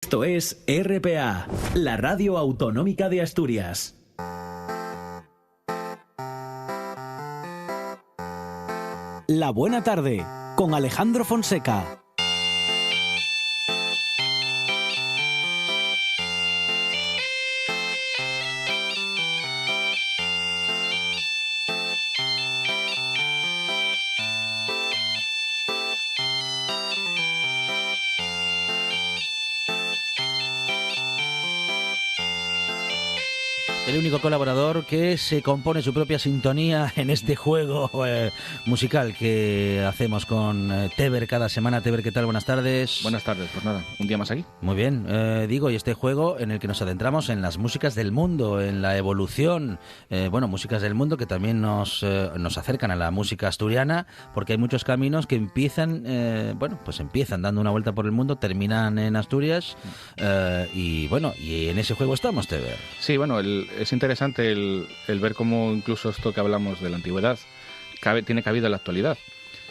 Esto es RPA, la radio autonómica de Asturias. La buena tarde, con Alejandro Fonseca. El único colaborador que se compone su propia sintonía en este juego musical que hacemos con Teber cada semana. Teber, ¿qué tal? Buenas tardes. Buenas tardes, pues nada, un día más aquí. Muy bien, y este juego en el que nos adentramos en las músicas del mundo, en la evolución, músicas del mundo que también nos acercan a la música asturiana, porque hay muchos caminos que empiezan dando una vuelta por el mundo, terminan en Asturias, y en ese juego estamos, Teber. Sí, es interesante el ver cómo incluso esto que hablamos de la antigüedad tiene cabida en la actualidad.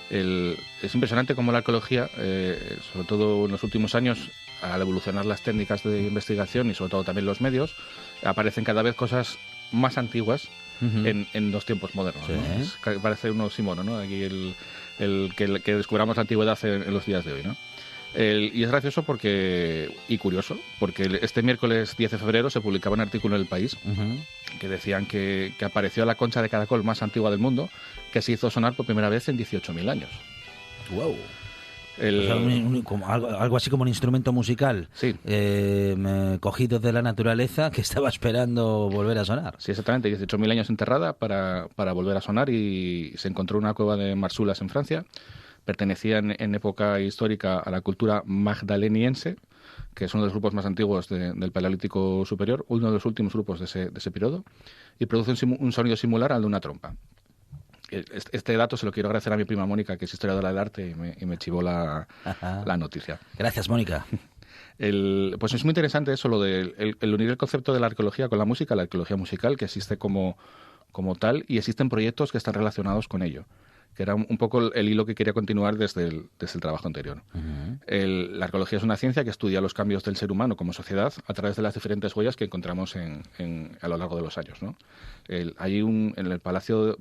Es impresionante cómo la arqueología, sobre todo en los últimos años, al evolucionar las técnicas de investigación y sobre todo también los medios, aparecen cada vez cosas más antiguas en los tiempos modernos. Sí. ¿No? Parece un oxímoron, ¿no? Aquí el que descubramos la antigüedad en los días de hoy, ¿no? Y es gracioso y curioso, porque este miércoles 10 de febrero se publicaba un artículo en El País que decían que apareció la concha de caracol más antigua del mundo, que se hizo sonar por primera vez en 18.000 años. ¡Wow! Algo así como un instrumento musical, sí, cogido de la naturaleza, que estaba esperando volver a sonar. Sí, exactamente, 18.000 años enterrada para volver a sonar, y se encontró en una cueva de Marsulas en Francia. Pertenecían en época histórica a la cultura magdaleniense, que es uno de los grupos más antiguos del Paleolítico Superior, uno de los últimos grupos de ese periodo, y produce un sonido similar al de una trompa. Este dato se lo quiero agradecer a mi prima Mónica, que es historiadora del arte, y me chivó la noticia. Gracias, Mónica. Pues es muy interesante eso, lo de el unir el concepto de la arqueología con la arqueología musical, que existe como tal, y existen proyectos que están relacionados con ello, que era un poco el hilo que quería continuar desde el trabajo anterior. La arqueología es una ciencia que estudia los cambios del ser humano como sociedad a través de las diferentes huellas que encontramos a lo largo de los años, ¿no? En el palacio,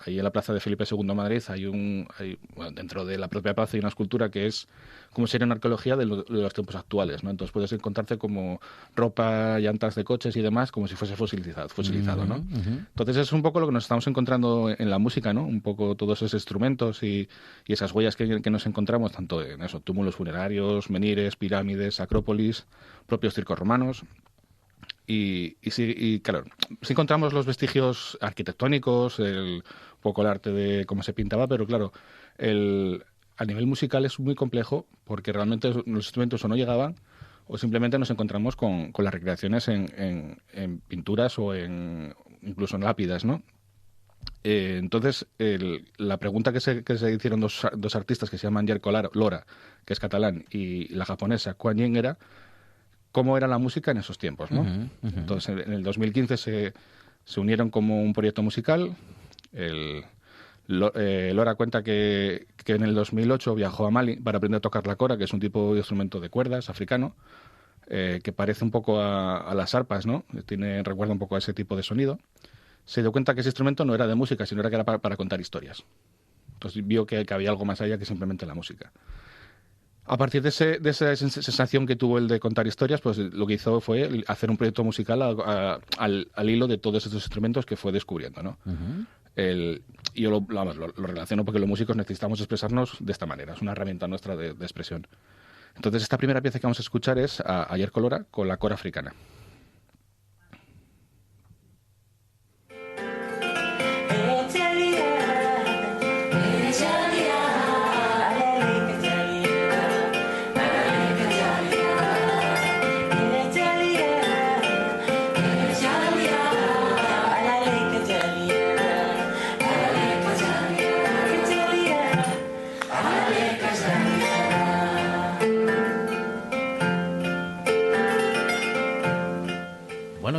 ahí en la plaza de Felipe II de Madrid, dentro de la propia plaza hay una escultura que es como sería una arqueología de los tiempos actuales, ¿no? Entonces puedes encontrarte como ropa, llantas de coches y demás, como si fuese fosilizado, ¿no? Entonces es un poco lo que nos estamos encontrando en la música, ¿no? Un poco todos esos instrumentos y esas huellas que nos encontramos tanto en túmulos funerarios, menires, pirámides, acrópolis, propios circos romanos. Y claro, sí encontramos los vestigios arquitectónicos, un poco el arte de cómo se pintaba, pero claro, a nivel musical es muy complejo, porque realmente los instrumentos o no llegaban, o simplemente nos encontramos con las recreaciones en pinturas o incluso en lápidas, ¿no? Entonces, la pregunta que se hicieron dos artistas que se llaman Yerko Lora, que es catalán, y la japonesa Kuan Yin, era cómo era la música en esos tiempos, ¿no? Entonces, en el 2015 se unieron como un proyecto musical. Lora cuenta que en el 2008 viajó a Mali para aprender a tocar la kora, que es un tipo de instrumento de cuerdas africano, que parece un poco a las arpas, ¿no? Recuerda un poco a ese tipo de sonido. Se dio cuenta que ese instrumento no era de música, sino que era para contar historias. Entonces vio que había algo más allá que simplemente la música. A partir de esa sensación que tuvo el de contar historias, pues lo que hizo fue hacer un proyecto musical al hilo de todos estos instrumentos que fue descubriendo, ¿no? Yo lo relaciono porque los músicos necesitamos expresarnos de esta manera, es una herramienta nuestra de expresión. Entonces esta primera pieza que vamos a escuchar es a Yerko Lora con la kora africana.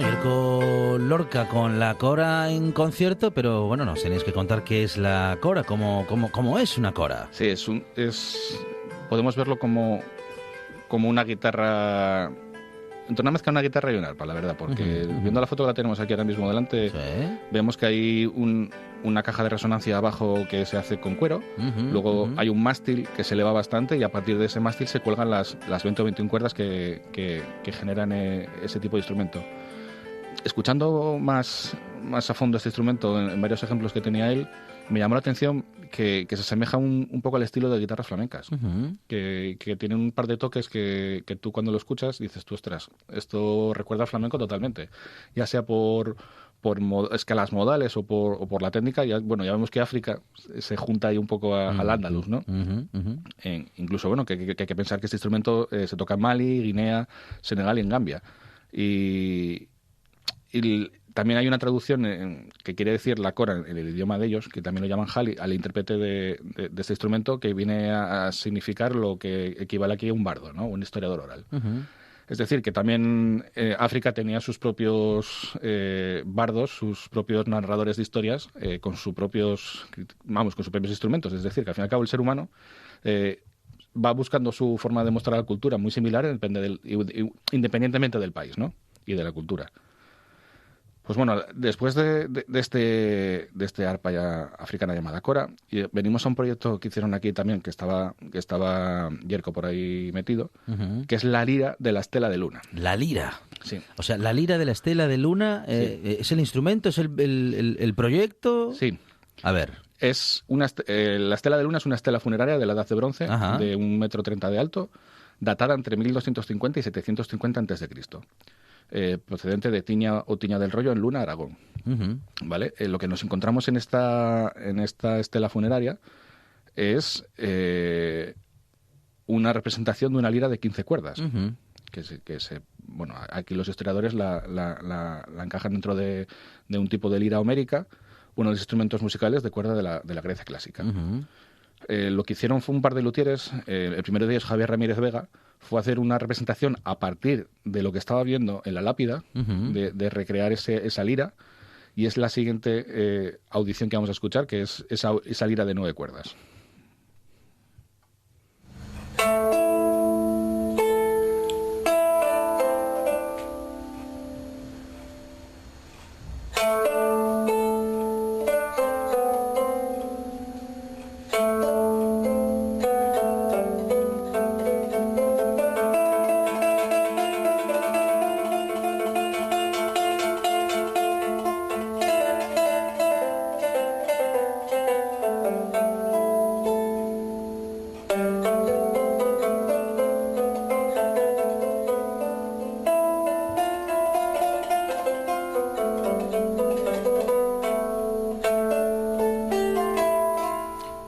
Yerko Lorca con la kora en concierto, pero nos tenéis que contar qué es la kora, cómo es una kora. Sí, podemos verlo como una guitarra entre una mezcla de una guitarra y un arpa, la verdad, porque viendo la foto que la tenemos aquí ahora mismo delante, Sí. vemos que hay una caja de resonancia abajo que se hace con cuero, luego hay un mástil que se eleva bastante y a partir de ese mástil se cuelgan las 20 o 21 cuerdas que generan ese tipo de instrumento. Escuchando más a fondo este instrumento en varios ejemplos que tenía él, me llamó la atención que se asemeja un poco al estilo de guitarras flamencas, que tiene un par de toques que tú cuando lo escuchas dices, tú, ostras, esto recuerda al flamenco totalmente, ya sea por escalas modales o por la técnica. Ya vemos que África se junta ahí un poco al andaluz, ¿no? Incluso, bueno, que hay que pensar que este instrumento se toca en Mali, Guinea, Senegal y en Gambia. Y también hay una traducción que quiere decir la cora en el idioma de ellos, que también lo llaman jali, al intérprete de este instrumento, que viene a significar lo que equivale aquí a un bardo, ¿no? Un historiador oral. Es decir, que también África tenía sus propios bardos, sus propios narradores de historias, con sus propios instrumentos. Es decir, que al fin y al cabo el ser humano va buscando su forma de mostrar la cultura muy similar, independientemente del país, ¿no? Y de la cultura. Pues bueno, después de este arpa ya africana llamada cora, y venimos a un proyecto que hicieron aquí también, que estaba Yerko por ahí metido, que es la lira de la estela de luna. La lira. Sí. O sea, la lira de la estela de luna, Sí. ¿es el instrumento? ¿Es el proyecto? Sí. A ver. La estela de luna es una estela funeraria de la Edad de Bronce, Ajá. de 1,30 m de alto, datada entre 1250 y 750 a.C., procedente de Tiña o Tiña del Rollo, en Luna, Aragón. ¿Vale? Lo que nos encontramos en esta estela funeraria es una representación de una lira de 15 cuerdas. Aquí los historiadores la encajan dentro de un tipo de lira homérica, uno de los instrumentos musicales de cuerda de la Grecia clásica. Lo que hicieron fue un par de luthieres, el primero de ellos, Javier Ramírez Vega, fue hacer una representación a partir de lo que estaba viendo en la lápida, de recrear esa lira, y es la siguiente audición que vamos a escuchar, que es esa lira de 9 cuerdas.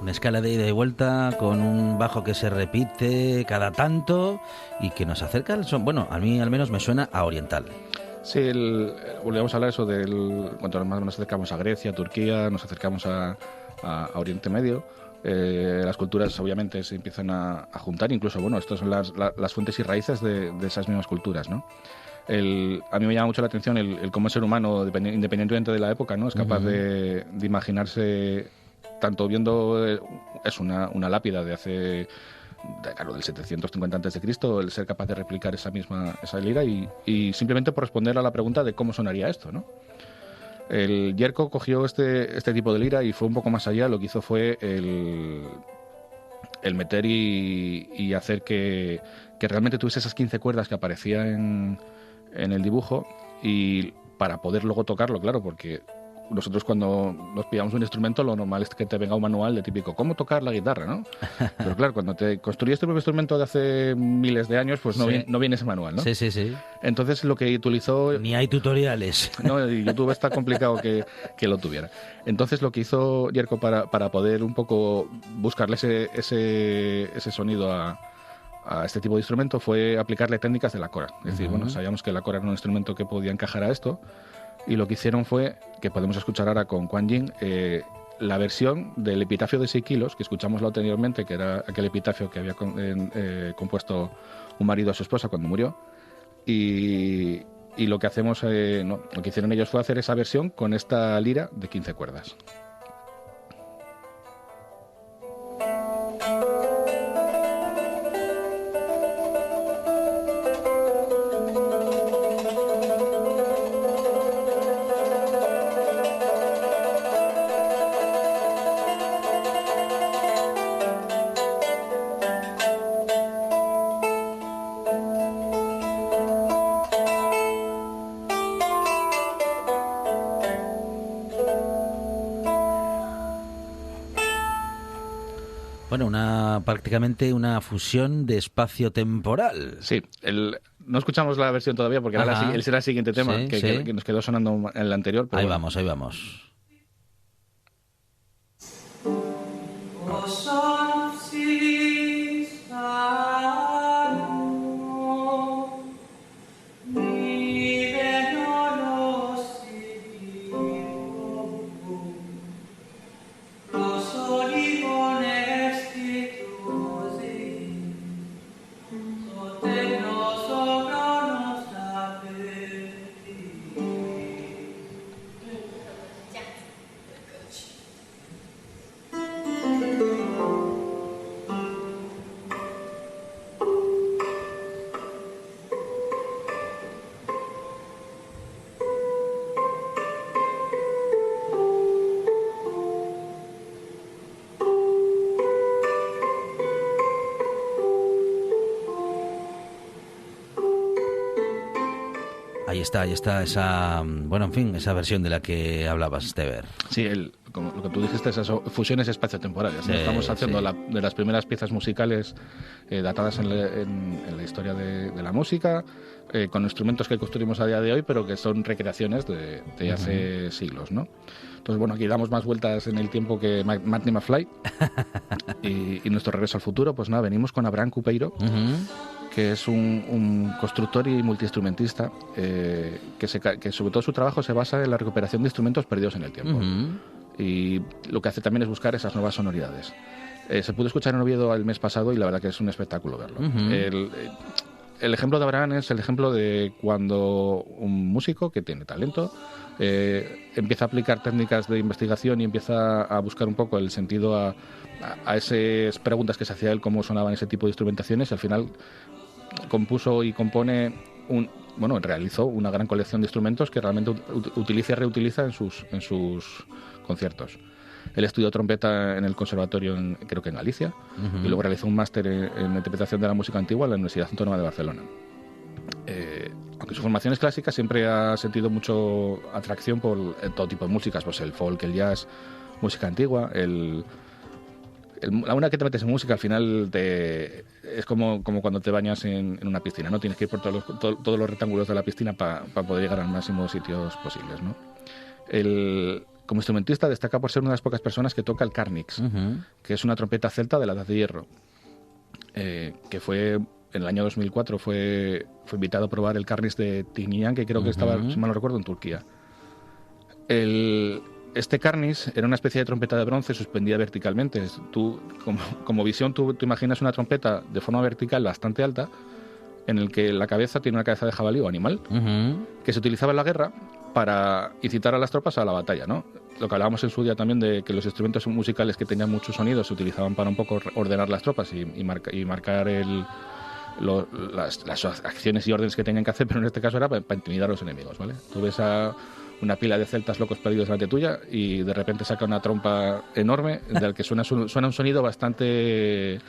Escala de ida y vuelta con un bajo que se repite cada tanto y que nos acerca al son. Bueno, a mí al menos me suena a oriental. Sí, volvíamos a hablar eso cuanto más nos acercamos a Grecia, Turquía, nos acercamos a Oriente Medio. Las culturas obviamente se empiezan a juntar, incluso, estas son las fuentes y raíces de esas mismas culturas, ¿no? A mí me llama mucho la atención el cómo el ser humano, independientemente de la época, ¿no? Es capaz de imaginarse, tanto viendo una lápida de hace, del 750 a.C., el ser capaz de replicar esa lira y simplemente por responder a la pregunta de cómo sonaría esto, ¿no? El Yerko cogió este tipo de lira y fue un poco más allá. Lo que hizo fue el meter y hacer que realmente tuviese esas 15 cuerdas que aparecían en el dibujo, y para poder luego tocarlo, claro, porque nosotros cuando nos pillamos un instrumento lo normal es que te venga un manual de típico cómo tocar la guitarra, ¿no? Pero claro, cuando te construyes tu propio instrumento de hace miles de años, pues no viene ese manual, ¿no? Sí, sí, sí. Entonces lo que utilizó... Ni hay tutoriales. No, y YouTube está complicado que lo tuviera. Entonces lo que hizo Yerko para poder un poco buscarle ese sonido a este tipo de instrumento fue aplicarle técnicas de la cora. Es decir, sabíamos que la cora era un instrumento que podía encajar a esto, y lo que hicieron fue, que podemos escuchar ahora con Quan Yin, la versión del epitafio de 6 kilos, que escuchamos anteriormente, que era aquel epitafio que había compuesto un marido a su esposa cuando murió. Y lo que lo que hicieron ellos fue hacer esa versión con esta lira de 15 cuerdas. Bueno, prácticamente una fusión de espacio-temporal. Sí, no escuchamos la versión todavía porque era el siguiente tema que nos quedó sonando en el anterior. Pero ahí vamos. Ahí está esa, esa versión de la que hablabas, Teber. Sí, como lo que tú dijiste, esas fusiones espaciotemporales. Estamos haciendo de las primeras piezas musicales datadas en la historia de la música, con instrumentos que construimos a día de hoy, pero que son recreaciones de hace siglos, ¿no? Entonces, bueno, aquí damos más vueltas en el tiempo que Marty McFly. y nuestro regreso al futuro, pues nada, venimos con Abraham Cupeiro, que es un constructor y multiinstrumentista que sobre todo su trabajo se basa en la recuperación de instrumentos perdidos en el tiempo. Y lo que hace también es buscar esas nuevas sonoridades. Se pudo escuchar en Oviedo el mes pasado y la verdad que es un espectáculo verlo. El ejemplo de Abraham es el ejemplo de cuando un músico que tiene talento empieza a aplicar técnicas de investigación y empieza a buscar un poco el sentido a esas preguntas que se hacía él, cómo sonaban ese tipo de instrumentaciones, y al final compuso y compone realizó una gran colección de instrumentos que realmente utiliza y reutiliza en sus conciertos. Él estudió trompeta en el conservatorio, creo que en Galicia, y luego realizó un máster en interpretación de la música antigua en la Universidad Autónoma de Barcelona. Aunque su formación es clásica, siempre ha sentido mucho atracción por todo tipo de músicas, pues el folk, el jazz, música antigua, una que te metes en música al final es como cuando te bañas en una piscina, ¿no? Tienes que ir por todos los rectángulos de la piscina para poder llegar al máximo sitios posibles, ¿no? Como instrumentista destaca por ser una de las pocas personas que toca el Carnix, que es una trompeta celta de la Edad de Hierro, que fue en el año 2004 fue invitado a probar el Carnix de Tignián, que creo que estaba, si mal no recuerdo, en Turquía. Este Carnix era una especie de trompeta de bronce suspendida verticalmente. Tú, como visión, tú imaginas una trompeta de forma vertical bastante alta, en el que la cabeza tiene una cabeza de jabalí o animal, que se utilizaba en la guerra para incitar a las tropas a la batalla, ¿no? Lo que hablábamos en su día también de que los instrumentos musicales que tenían muchos sonidos se utilizaban para un poco ordenar las tropas y marcar las acciones y órdenes que tenían que hacer, pero en este caso era para intimidar a los enemigos, ¿vale? Tú ves a una pila de celtas locos perdidos delante tuya y de repente saca una trompa enorme del que suena un sonido bastante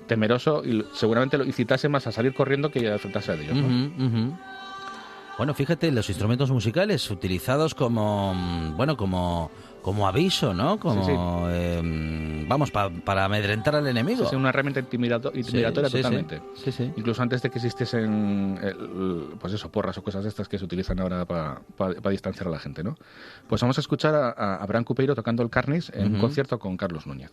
temeroso y seguramente lo incitase más a salir corriendo que a enfrentarse a ellos, ¿no? Bueno, fíjate, los instrumentos musicales utilizados como aviso, ¿no? Para amedrentar al enemigo. Sí, una herramienta intimidatoria totalmente. Sí. Incluso antes de que existiesen porras o cosas de estas que se utilizan ahora para distanciar a la gente, ¿no? Pues vamos a escuchar a Abraham Cupeiro tocando el Carnix en un concierto con Carlos Núñez.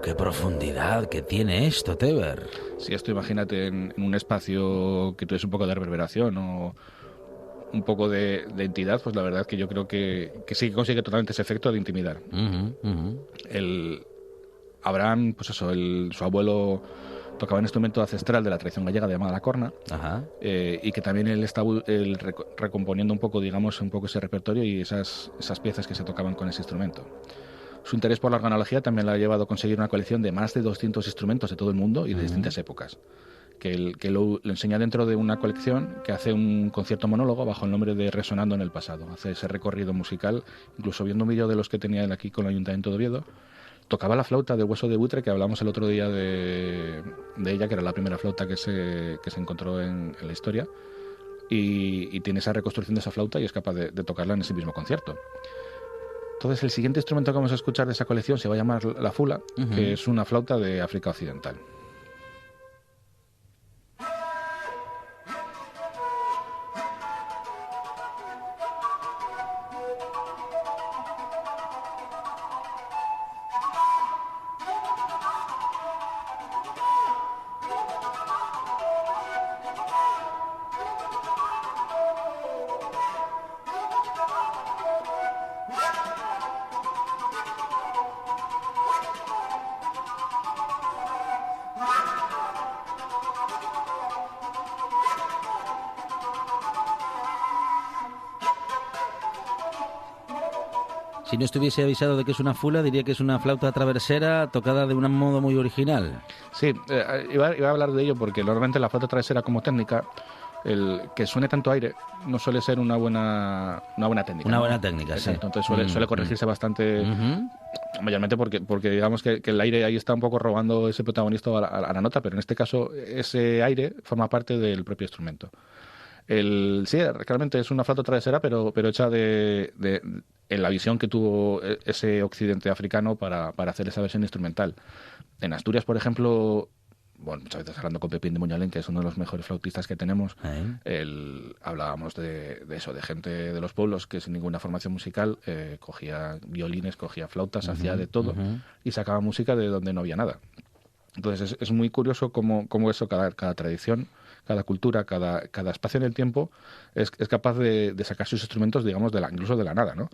¡Qué profundidad que tiene esto, Teber! Sí, esto imagínate en un espacio que tuviese un poco de reverberación o un poco de entidad, pues la verdad que yo creo que sí que consigue totalmente ese efecto de intimidar. Abraham, pues eso, su abuelo tocaba un instrumento ancestral de la tradición gallega llamada la corna. Ajá. Y que también él está recomponiendo un poco, digamos, un poco ese repertorio y esas piezas que se tocaban con ese instrumento. Su interés por la organología también le ha llevado a conseguir una colección de más de 200 instrumentos de todo el mundo y de distintas épocas, que lo enseña dentro de una colección que hace un concierto monólogo bajo el nombre de Resonando en el Pasado. Hace ese recorrido musical, incluso viendo un vídeo de los que tenía él aquí con el Ayuntamiento de Oviedo. Tocaba la flauta de hueso de buitre, que hablamos el otro día de ella, que era la primera flauta que se encontró en la historia, y tiene esa reconstrucción de esa flauta y es capaz de tocarla en ese mismo concierto. Entonces, el siguiente instrumento que vamos a escuchar de esa colección se va a llamar la fula, que es una flauta de África Occidental. Si no estuviese avisado de que es una fula, diría que es una flauta traversera tocada de un modo muy original. Sí, iba a hablar de ello porque normalmente la flauta travesera como técnica, el que suene tanto aire no suele ser una buena técnica. Una ¿no? buena técnica, exacto, sí. Entonces suele corregirse bastante, mayormente porque digamos que el aire ahí está un poco robando ese protagonista a la nota, pero en este caso ese aire forma parte del propio instrumento. Sí, realmente es una flauta travesera, pero hecha en la visión que tuvo ese occidente africano para hacer esa versión instrumental. En Asturias, por ejemplo, bueno, muchas veces hablando con Pepín de Muñalén, que es uno de los mejores flautistas que tenemos, hablábamos de eso, de gente de los pueblos que sin ninguna formación musical cogía violines, cogía flautas, hacía de todo y sacaba música de donde no había nada. Entonces es muy curioso cómo eso, cada tradición, cada cultura, cada espacio en el tiempo es capaz de sacar sus instrumentos, digamos, incluso de la nada, ¿no?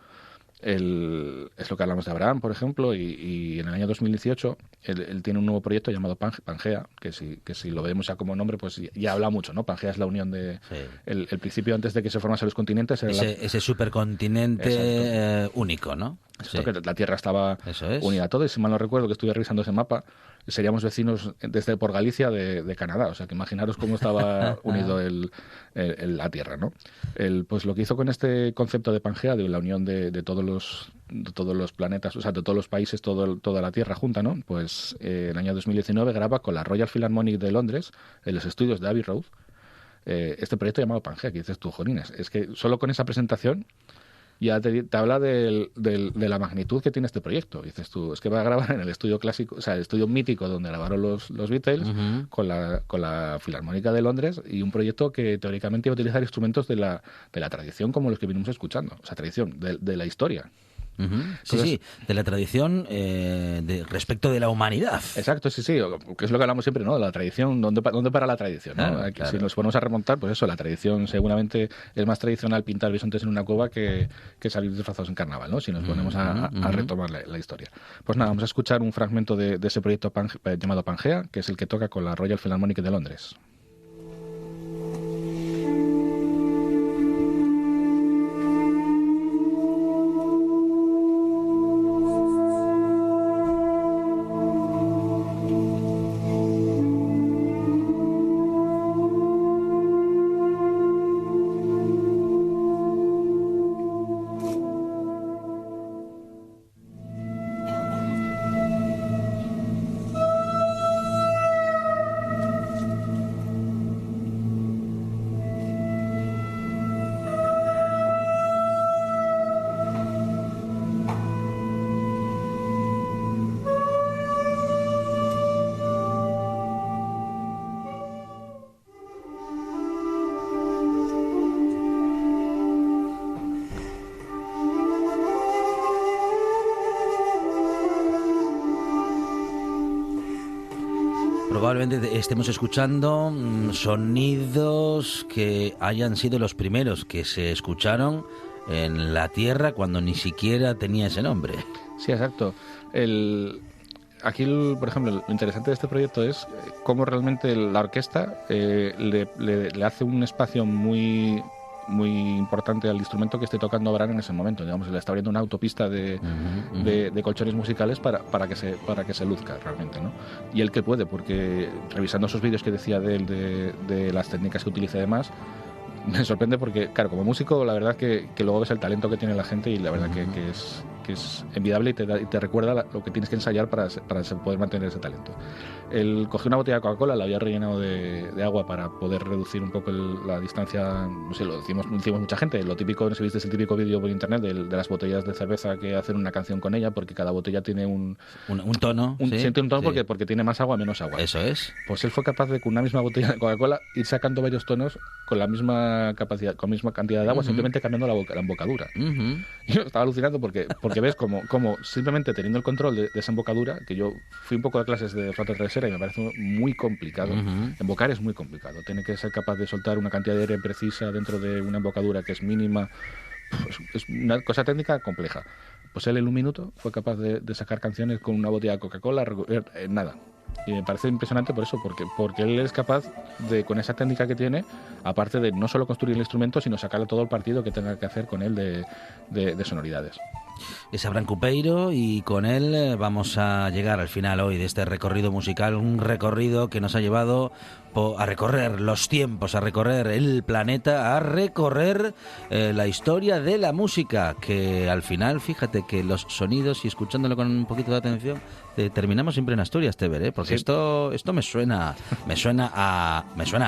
Es lo que hablamos de Abraham, por ejemplo, y en el año 2018 él tiene un nuevo proyecto llamado Pangea, que si lo vemos ya como nombre, pues ya habla mucho, ¿no? Pangea es la unión de... Sí. El principio, antes de que se formasen los continentes... Era ese supercontinente único, ¿no? Sí. Que la Tierra estaba unida a todo, y si mal no recuerdo, que estuve revisando ese mapa, seríamos vecinos por Galicia de Canadá, o sea que imaginaros cómo estaba unido la Tierra, ¿no? Pues lo que hizo con este concepto de Pangea, de la unión de todos los planetas, o sea, de todos los países, toda la Tierra junta, ¿no? Pues en el año 2019 graba con la Royal Philharmonic de Londres, en los estudios de Abbey Road, este proyecto llamado Pangea, que dices tú, jolines, es que solo con esa presentación ya te habla de la magnitud que tiene este proyecto. Dices tú, es que va a grabar en el estudio clásico, o sea, el estudio mítico donde grabaron los Beatles, con la Filarmónica de Londres, y un proyecto que teóricamente iba a utilizar instrumentos de la tradición como los que venimos escuchando, o sea, tradición, de la historia. Entonces, sí, de la tradición respecto de la humanidad. Exacto, sí, que es lo que hablamos siempre, ¿no? La tradición, ¿dónde para la tradición? ¿no? Claro. Si nos ponemos a remontar, pues eso, la tradición seguramente es más tradicional pintar bisontes en una cueva que salir disfrazados en carnaval, ¿no? Si nos ponemos a retomar la historia. Pues nada, vamos a escuchar un fragmento de ese proyecto llamado Pangea, que es el que toca con la Royal Philharmonic de Londres. Probablemente estemos escuchando sonidos que hayan sido los primeros que se escucharon en la Tierra cuando ni siquiera tenía ese nombre. Sí, exacto. Aquí, por ejemplo, lo interesante de este proyecto es cómo realmente la orquesta le hace un espacio muy importante al instrumento que esté tocando Bran en ese momento. Digamos, le está abriendo una autopista de colchones musicales para que se luzca realmente, ¿no? Y él que puede, porque revisando esos vídeos que decía de él, de las técnicas que utiliza y demás, me sorprende porque, claro, como músico, la verdad que luego ves el talento que tiene la gente y la verdad que es envidiable y te recuerda lo que tienes que ensayar para poder mantener ese talento. Él cogió una botella de Coca-Cola, la había rellenado de agua para poder reducir un poco la distancia. No sé, lo decimos mucha gente. Lo típico, no sé si viste el típico vídeo por internet de las botellas de cerveza que hacen una canción con ella, porque cada botella tiene un tono. Siente un tono sí. porque tiene más agua, menos agua. Eso es. Pues él fue capaz de, con una misma botella de Coca-Cola, ir sacando varios tonos con la misma capacidad, con la misma cantidad de agua, simplemente cambiando la embocadura. Y yo estaba alucinando porque ves como simplemente teniendo el control de esa embocadura, que yo fui un poco de clases de flauta travesera y me parece muy complicado. Embocar es muy complicado. Tiene que ser capaz de soltar una cantidad de aire precisa dentro de una embocadura que es mínima. Es una cosa técnica compleja. Pues él en un minuto fue capaz de sacar canciones con una botella de Coca-Cola en nada. Y me parece impresionante por eso, porque él es capaz de, con esa técnica que tiene, aparte de no solo construir el instrumento, sino sacarle todo el partido que tenga que hacer con él de sonoridades. Es Abraham Cupeiro y con él vamos a llegar al final hoy de este recorrido musical, un recorrido que nos ha llevado a recorrer los tiempos, a recorrer el planeta, a recorrer la historia de la música, que al final, fíjate que los sonidos, y escuchándolo con un poquito de atención, terminamos siempre en Asturias, Teber, porque sí. Esto me suena a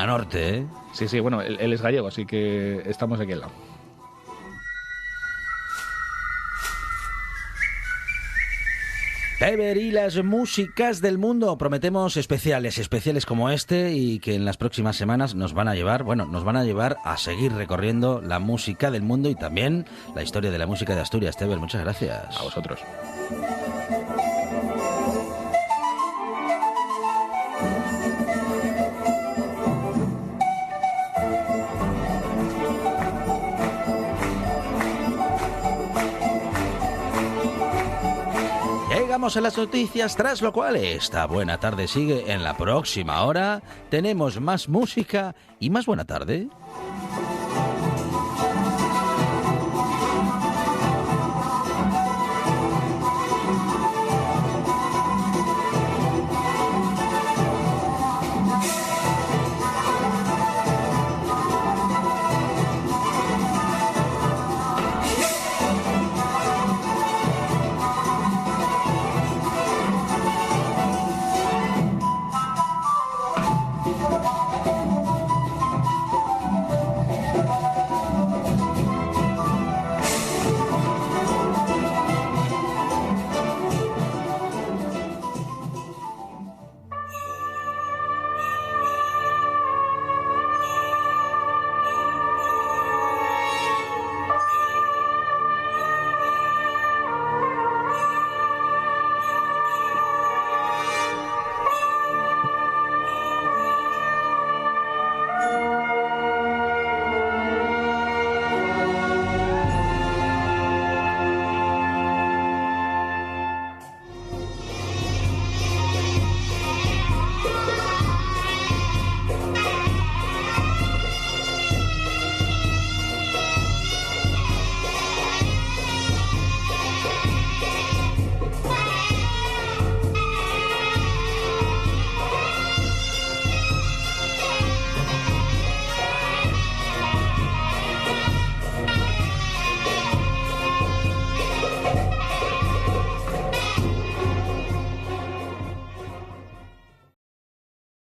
norte, ¿eh? Sí, bueno, él es gallego, así que estamos de aquel lado. Teber y las músicas del mundo. Prometemos especiales como este, y que en las próximas semanas nos van a llevar a seguir recorriendo la música del mundo y también la historia de la música de Asturias. Teber, muchas gracias. A vosotros. Llegamos a las noticias, tras lo cual esta buena tarde sigue. En la próxima hora tenemos más música y más buena tarde.